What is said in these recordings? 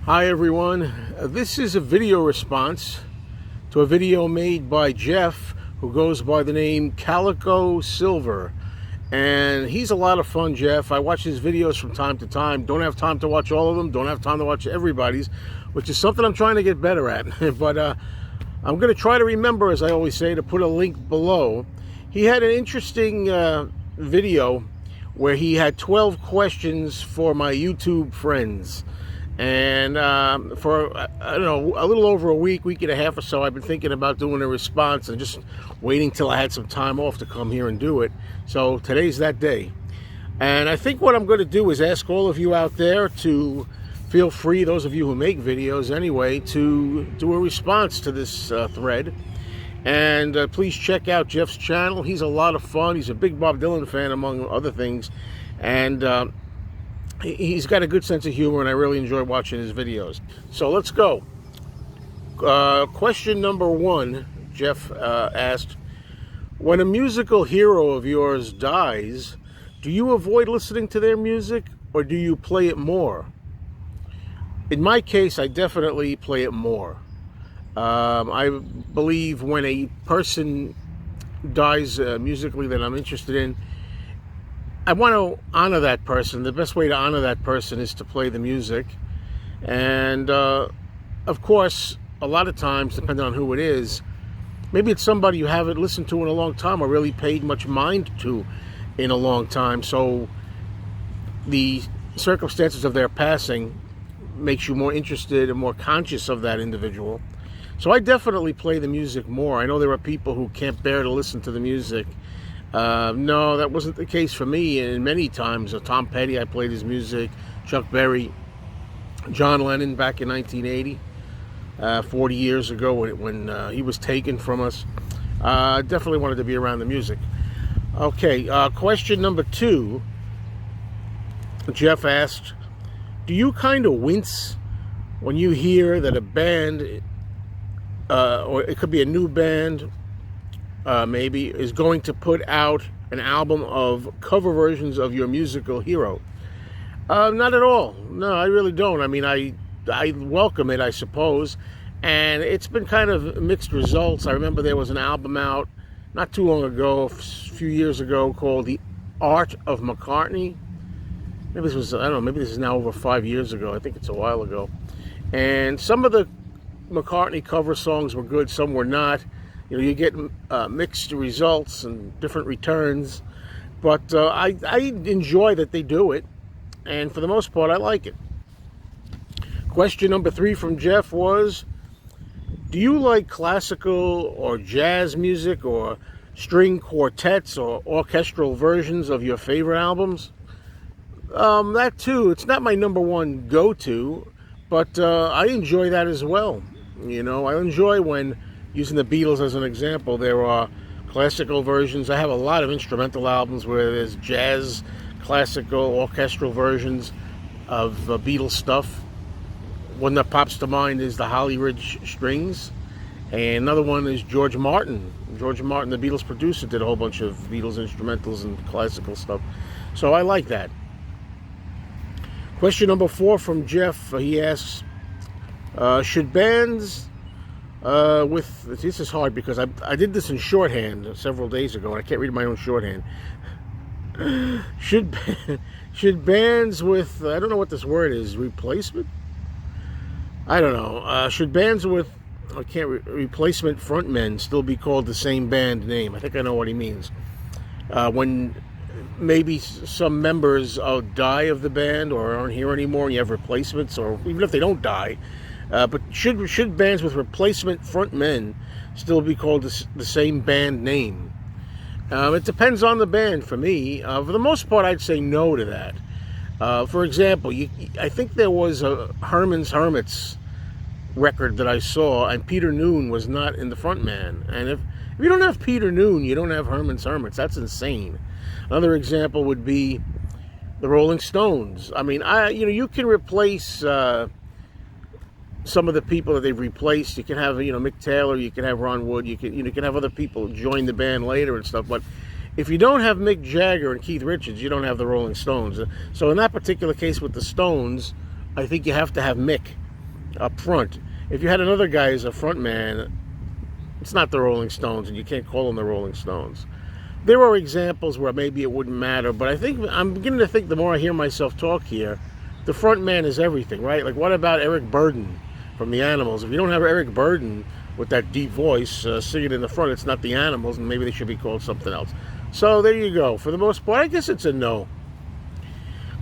Hi everyone, this is a video response to a video made by Jeff, who goes by the name CalicoSilver, and he's a lot of fun. Jeff, I watch his videos from time to time. Don't have time to watch all of them, don't have time to watch everybody's, which is something I'm trying to get better at. But I'm going to try to remember, as I always say, to put a link below. He had an interesting video where he had 12 questions for my YouTube friends. And for, I don't know, a little over a week and a half or so, I've been thinking about doing a response and just waiting till I had some time off to come here and do it. So today's that day. And I think what I'm going to do is ask all of you out there to feel free, those of you who make videos anyway, to do a response to this thread. And please check out Jeff's channel. He's a lot of fun. He's a big Bob Dylan fan, among other things. And he's got a good sense of humor, and I really enjoy watching his videos. So let's go. Question number one, Jeff asked, when a musical hero of yours dies, do you avoid listening to their music, or do you play it more? In my case, I definitely play it more. I believe when a person dies musically that I'm interested in, I want to honor that person. The best way to honor that person is to play the music. And of course, a lot of times, depending on who it is, maybe it's somebody you haven't listened to in a long time or really paid much mind to in a long time. So the circumstances of their passing makes you more interested and more conscious of that individual. So I definitely play the music more. I know there are people who can't bear to listen to the music. No, that wasn't the case for me. And many times, Tom Petty, I played his music, Chuck Berry, John Lennon back in 1980, 40 years ago when he was taken from us. Definitely wanted to be around the music. Okay, question number two, Jeff asked, do you kind of wince when you hear that a band, or it could be a new band, maybe, is going to put out an album of cover versions of your musical hero? Not at all. No, I really don't. I mean, I welcome it, I suppose. And it's been kind of mixed results. I remember there was an album out not too long ago, a few years ago, called The Art of McCartney. Maybe this was, I don't know, maybe this is now over 5 years ago. I think it's a while ago. And some of the McCartney cover songs were good, some were not. You know, you get mixed results and different returns, but I enjoy that they do it, and for the most part, I like it. Question number three from Jeff was, do you like classical or jazz music or string quartets or orchestral versions of your favorite albums? That too. It's not my number one go-to, but I enjoy that as well. You know, I enjoy when, using the Beatles as an example, there are classical versions. I have a lot of instrumental albums where there's jazz, classical, orchestral versions of Beatles stuff. One that pops to mind is the Holly Ridge Strings. And another one is George Martin. George Martin, the Beatles producer, did a whole bunch of Beatles instrumentals and classical stuff. So I like that. Question number four from Jeff. He asks, should bands this is hard because I did this in shorthand several days ago, and I can't read my own shorthand. Should bands with, I don't know what this word is, replacement? I don't know. Should bands with, replacement frontmen still be called the same band name? I think I know what he means. When maybe some members die of the band or aren't here anymore, and you have replacements, or even if they don't die. But should bands with replacement frontmen still be called the same band name? It depends on the band for me. For the most part, I'd say no to that. For example, I think there was a Herman's Hermits record that I saw, and Peter Noone was not in the front man. And if you don't have Peter Noone, you don't have Herman's Hermits. That's insane. Another example would be the Rolling Stones. I mean, you can replace some of the people that they've replaced. You can have, Mick Taylor, you can have Ron Wood, you can have other people join the band later and stuff, but if you don't have Mick Jagger and Keith Richards, you don't have the Rolling Stones. So in that particular case with the Stones, I think you have to have Mick up front. If you had another guy as a front man, it's not the Rolling Stones, and you can't call them the Rolling Stones. There are examples where maybe it wouldn't matter, but I think I'm beginning to think the more I hear myself talk here, the front man is everything, right? Like, what about Eric Burdon from the Animals? If you don't have Eric Burdon with that deep voice singing in the front, it's not the Animals, and maybe they should be called something else. So there you go. For the most part, I guess it's a no.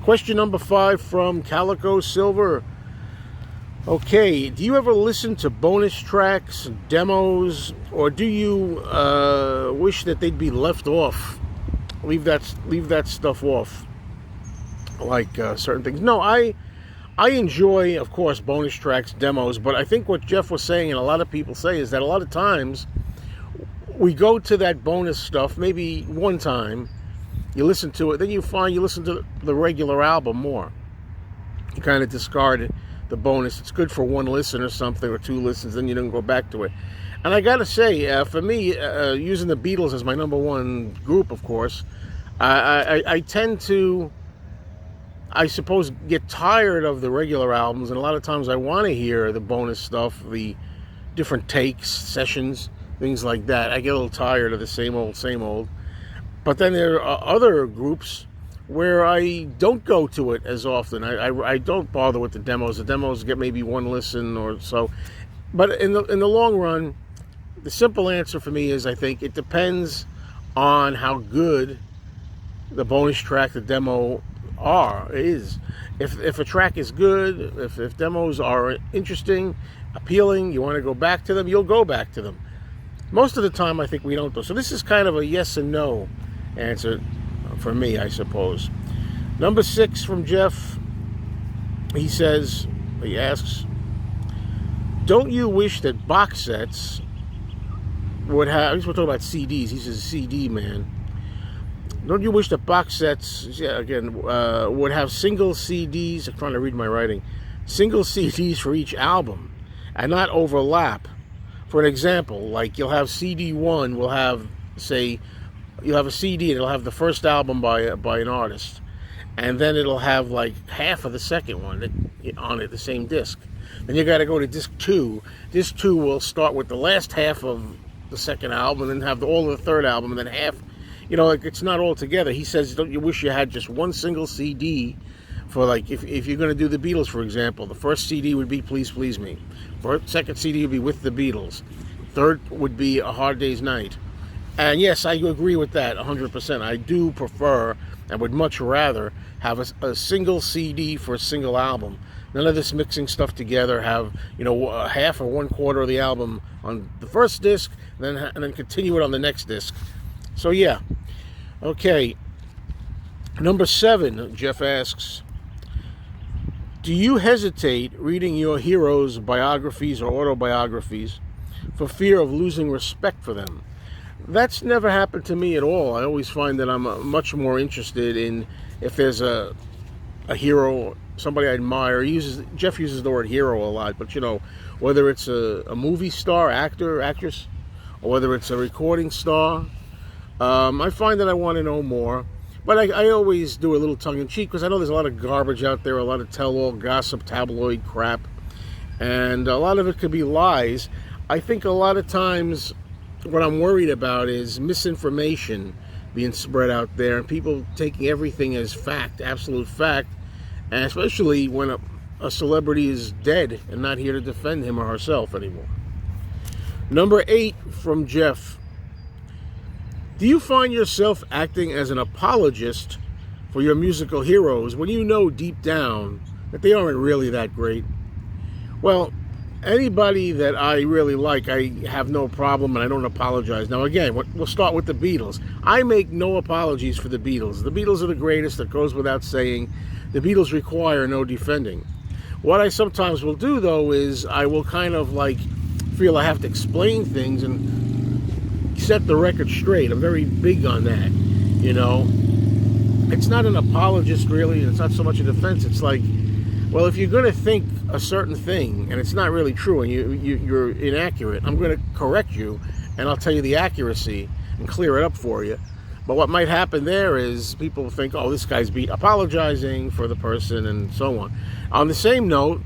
Question number 5 from CalicoSilver. Okay, do you ever listen to bonus tracks, demos, or do you wish that they'd be left off? Leave that stuff off, like certain things. No, I enjoy, of course, bonus tracks, demos, but I think what Jeff was saying, and a lot of people say, is that a lot of times we go to that bonus stuff maybe one time, you listen to it, then you find you listen to the regular album more. You kind of discard it. The bonus, it's good for one listen or something, or 2 listens, then you don't go back to it. And I gotta say, for me, using the Beatles as my number 1 group, of course, I tend to, I suppose, get tired of the regular albums, and a lot of times I want to hear the bonus stuff, the different takes, sessions, things like that. I get a little tired of the same old. But then there are other groups where I don't go to it as often. I don't bother with the demos. The demos get maybe 1 listen or so. But in the long run, the simple answer for me is, I think it depends on how good the bonus track, the demo is. If a track is good, if demos are interesting, appealing, you want to go back to them, you'll go back to them. Most of the time, I think we don't, though. So this is kind of a yes and no answer for me, I suppose. Number 6 from Jeff. He asks, don't you wish that box sets would have, we're talking about CDs, he's a CD man. Don't you wish that box sets, would have single CDs, I'm trying to read my writing, single CDs for each album and not overlap? For an example, like you'll have CD 1 will have, say, you'll have a CD and it'll have the first album by an artist, and then it'll have like half of the second one on it, the same disc. Then you got to go to disc 2. Disc 2 will start with the last half of the second album, and then have all of the third album, and then half. Like, it's not all together. He says, don't you wish you had just one single CD for, like, if you're going to do the Beatles, for example, the first CD would be Please Please Me. Second CD would be With the Beatles. Third would be A Hard Day's Night. And yes, I agree with that 100%. I do prefer and would much rather have a single CD for a single album. None of this mixing stuff together. Have half or 1/4 of the album on the first disc, and then continue it on the next disc. So yeah, okay. Number 7, Jeff asks, do you hesitate reading your heroes' biographies or autobiographies for fear of losing respect for them? That's never happened to me at all. I always find that I'm much more interested in if there's a hero, somebody I admire. Jeff uses the word hero a lot, but whether it's a movie star, actor, actress, or whether it's a recording star, I find that I want to know more. But I always do a little tongue-in-cheek, because I know there's a lot of garbage out there, a lot of tell-all, gossip, tabloid crap, and a lot of it could be lies. I think a lot of times what I'm worried about is misinformation being spread out there, and people taking everything as fact, absolute fact, and especially when a celebrity is dead and not here to defend him or herself anymore. Number 8 from Jeff. Do you find yourself acting as an apologist for your musical heroes when you know deep down that they aren't really that great? Well, anybody that I really like, I have no problem, and I don't apologize. Now, again, we'll start with the Beatles. I make no apologies for the Beatles. The Beatles are the greatest. That goes without saying. The Beatles require no defending. What I sometimes will do, though, is I will kind of like feel I have to explain things and set the record straight. I'm very big on that, It's not an apologist, really. It's not so much a defense. It's like, well, if you're going to think a certain thing and it's not really true and you're inaccurate, I'm going to correct you and I'll tell you the accuracy and clear it up for you. But what might happen there is people think, oh, this guy's apologizing for the person and so on. On the same note,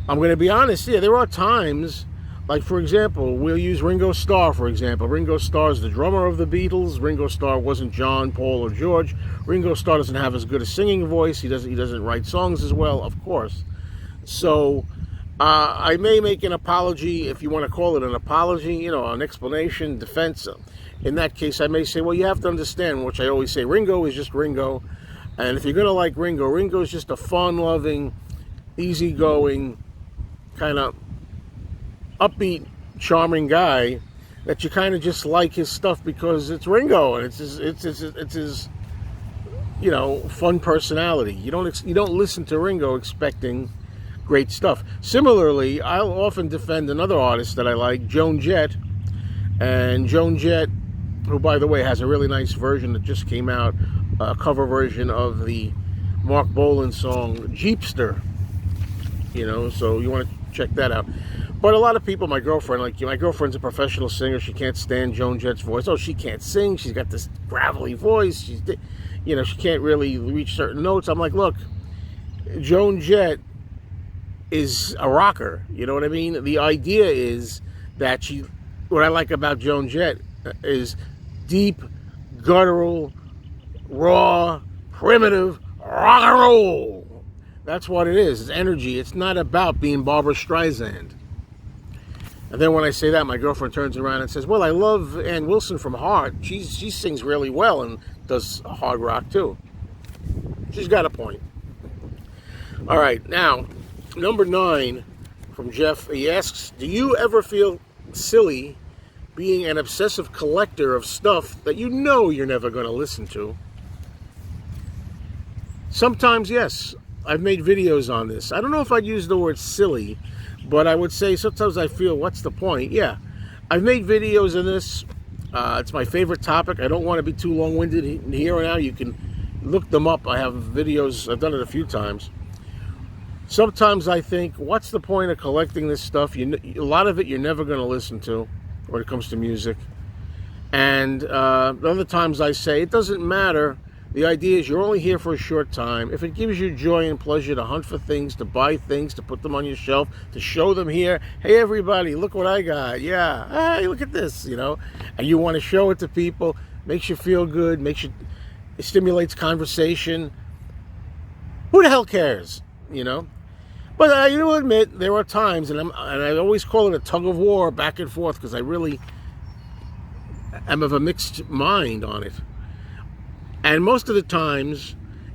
I'm going to be honest, yeah, there are times, like for example, we'll use Ringo Starr, for example. Ringo Starr is the drummer of the Beatles. Ringo Starr wasn't John, Paul, or George. Ringo Starr doesn't have as good a singing voice. He doesn't write songs as well, of course. So I may make an apology, if you want to call it an apology, an explanation, defense. In that case, I may say, well, you have to understand, which I always say, Ringo is just Ringo. And if you're going to like Ringo, Ringo is just a fun-loving, easygoing, kind of upbeat, charming guy that you kind of just like his stuff because it's Ringo and it's his fun personality. You don't listen to Ringo expecting great stuff. Similarly, I'll often defend another artist that I like, Joan Jett. And Joan Jett, who by the way has a really nice version that just came out, a cover version of the Mark Bolan song Jeepster. So you want to check that out. But a lot of people, my girlfriend's a professional singer. She can't stand Joan Jett's voice. Oh, she can't sing. She's got this gravelly voice. She can't really reach certain notes. I'm like, look, Joan Jett is a rocker. You know what I mean? The idea is that what I like about Joan Jett is deep, guttural, raw, primitive rock and roll. That's what it is. It's energy. It's not about being Barbra Streisand. And then when I say that, my girlfriend turns around and says, well, I love Ann Wilson from Heart. She sings really well and does hard rock too. She's got a point. All right, now, number 9 from Jeff. He asks, do you ever feel silly being an obsessive collector of stuff that you know you're never going to listen to? Sometimes, yes. I've made videos on this. I don't know if I'd use the word silly, but I would say sometimes I feel, what's the point? Yeah, I've made videos on this. It's my favorite topic. I don't want to be too long-winded here and now. You can look them up. I have videos. I've done it a few times. Sometimes I think, what's the point of collecting this stuff? A lot of it you're never going to listen to when it comes to music. And other times I say, it doesn't matter. The idea is you're only here for a short time. If it gives you joy and pleasure to hunt for things, to buy things, to put them on your shelf, to show them here, hey, everybody, look what I got. Yeah, hey, look at this, and you want to show it to people, makes you feel good, it stimulates conversation. Who the hell cares, But I will admit, there are times, and I always call it a tug of war back and forth, because I really am of a mixed mind on it. And most of the times,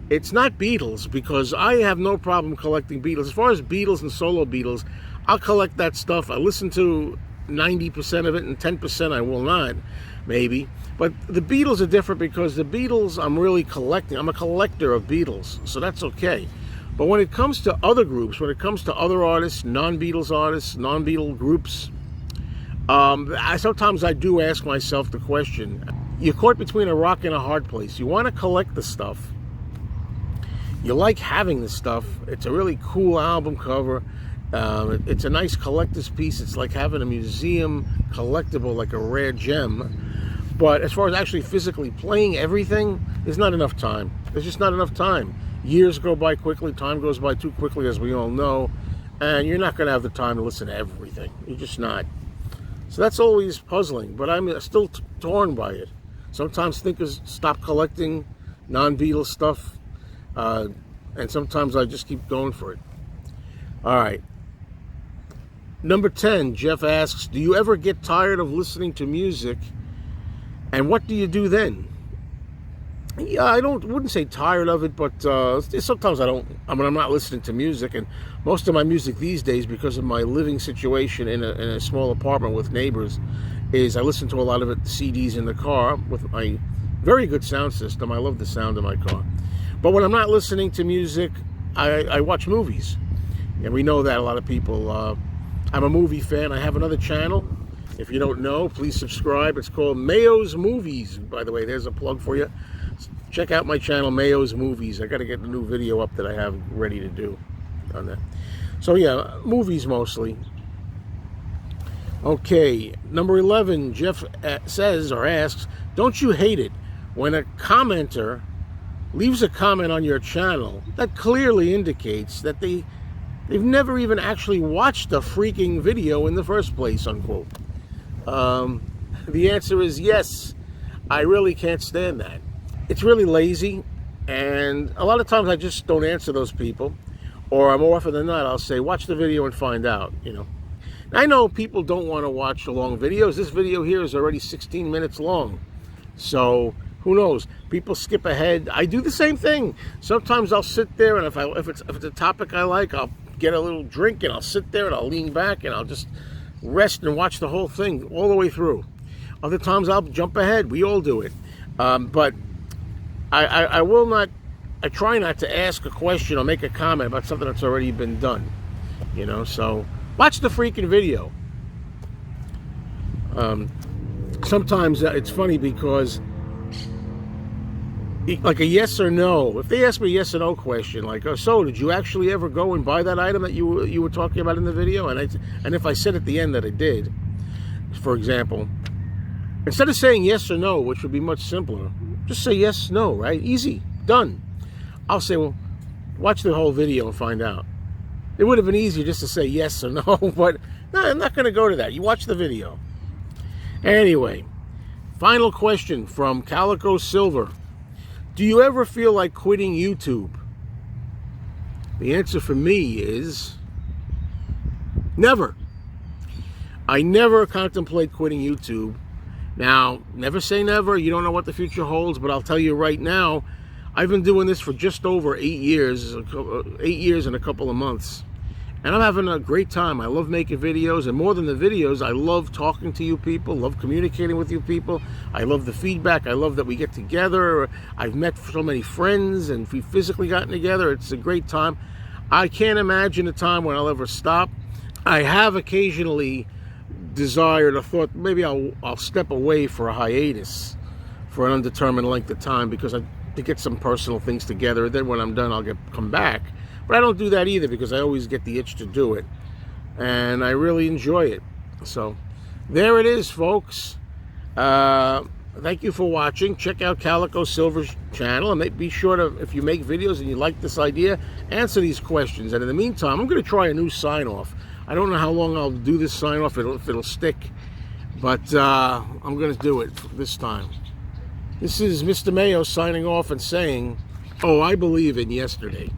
it's not Beatles, because I have no problem collecting Beatles. As far as Beatles and solo Beatles, I'll collect that stuff. I listen to 90% of it, and 10% I will not, maybe. But the Beatles are different, because the Beatles I'm really collecting. I'm a collector of Beatles, so that's okay. But when it comes to other groups, when it comes to other artists, non-Beatle groups, sometimes I do ask myself the question, you're caught between a rock and a hard place. You want to collect the stuff. You like having the stuff. It's a really cool album cover. It's a nice collector's piece. It's like having a museum collectible, like a rare gem. But as far as actually physically playing everything, there's not enough time. There's just not enough time. Years go by quickly. Time goes by too quickly, as we all know. And you're not going to have the time to listen to everything. You're just not. So that's always puzzling. But I'm still torn by it. Sometimes thinkers stop collecting non-Beatles stuff, and sometimes I just keep going for it. All right. Number 10, Jeff asks, do you ever get tired of listening to music, and what do you do then? Yeah, I wouldn't say tired of it, but sometimes I'm not listening to music, and most of my music these days, because of my living situation in a small apartment with neighbors, is I listen to a lot of it, CDs in the car with my very good sound system. I love the sound of my car. But when I'm not listening to music, I watch movies. And we know that a lot of people, I'm a movie fan. I have another channel. If you don't know, please subscribe. It's called Mayo's Movies. By the way, there's a plug for you. Check out my channel, Mayo's Movies. I got to get a new video up that I have ready to do on that. So yeah, movies mostly. Okay, number 11, Jeff says or asks, don't you hate it when a commenter leaves a comment on your channel that clearly indicates that they they've never even actually watched the freaking video in the first place, unquote. The answer is yes. I really can't stand that. It's really lazy, and a lot of times I just don't answer those people, or more often than not, I'll say, watch the video and find out, you know. I know people don't want to watch the long videos. This video here is already 16 minutes long. So, who knows? People skip ahead. I do the same thing. Sometimes I'll sit there, and if it's a topic I like, I'll get a little drink, and I'll sit there, and I'll lean back, and I'll just rest and watch the whole thing all the way through. Other times I'll jump ahead. We all do it. But I will not, I try not to ask a question or make a comment about something that's already been done. You know, so watch the freaking video. Sometimes it's funny because, like a yes or no, if they ask me a yes or no question, like, oh, so did you actually ever go and buy that item that you were talking about in the video? And if I said at the end that I did, for example, instead of saying yes or no, which would be much simpler, just say yes, no, right? Easy, done. I'll say, well, watch the whole video and find out. It would have been easier just to say yes or no, but no, I'm not going to go to that. You watch the video. Anyway, final question from CalicoSilver. Do you ever feel like quitting YouTube? The answer for me is never. I never contemplate quitting YouTube. Now, never say never. You don't know what the future holds, but I'll tell you right now, I've been doing this for just over 8 years, 8 years and a couple of months. And I'm having a great time. I love making videos, and more than the videos, I love talking to you people, love communicating with you people. I love the feedback. I love that we get together. I've met so many friends, and we've physically gotten together. It's a great time. I can't imagine a time when I'll ever stop. I have occasionally desired or thought maybe I'll step away for a hiatus for an undetermined length of time because to get some personal things together. Then when I'm done, I'll come back. But I don't do that either because I always get the itch to do it, and I really enjoy it. So there it is, folks. Thank you for watching. Check out CalicoSilver's channel, and be sure to, if you make videos and you like this idea, answer these questions. And in the meantime, I'm going to try a new sign-off. I don't know how long I'll do this sign-off, if it'll stick, but I'm going to do it this time. This is Mr. Mayo signing off and saying, oh, I believe in yesterday.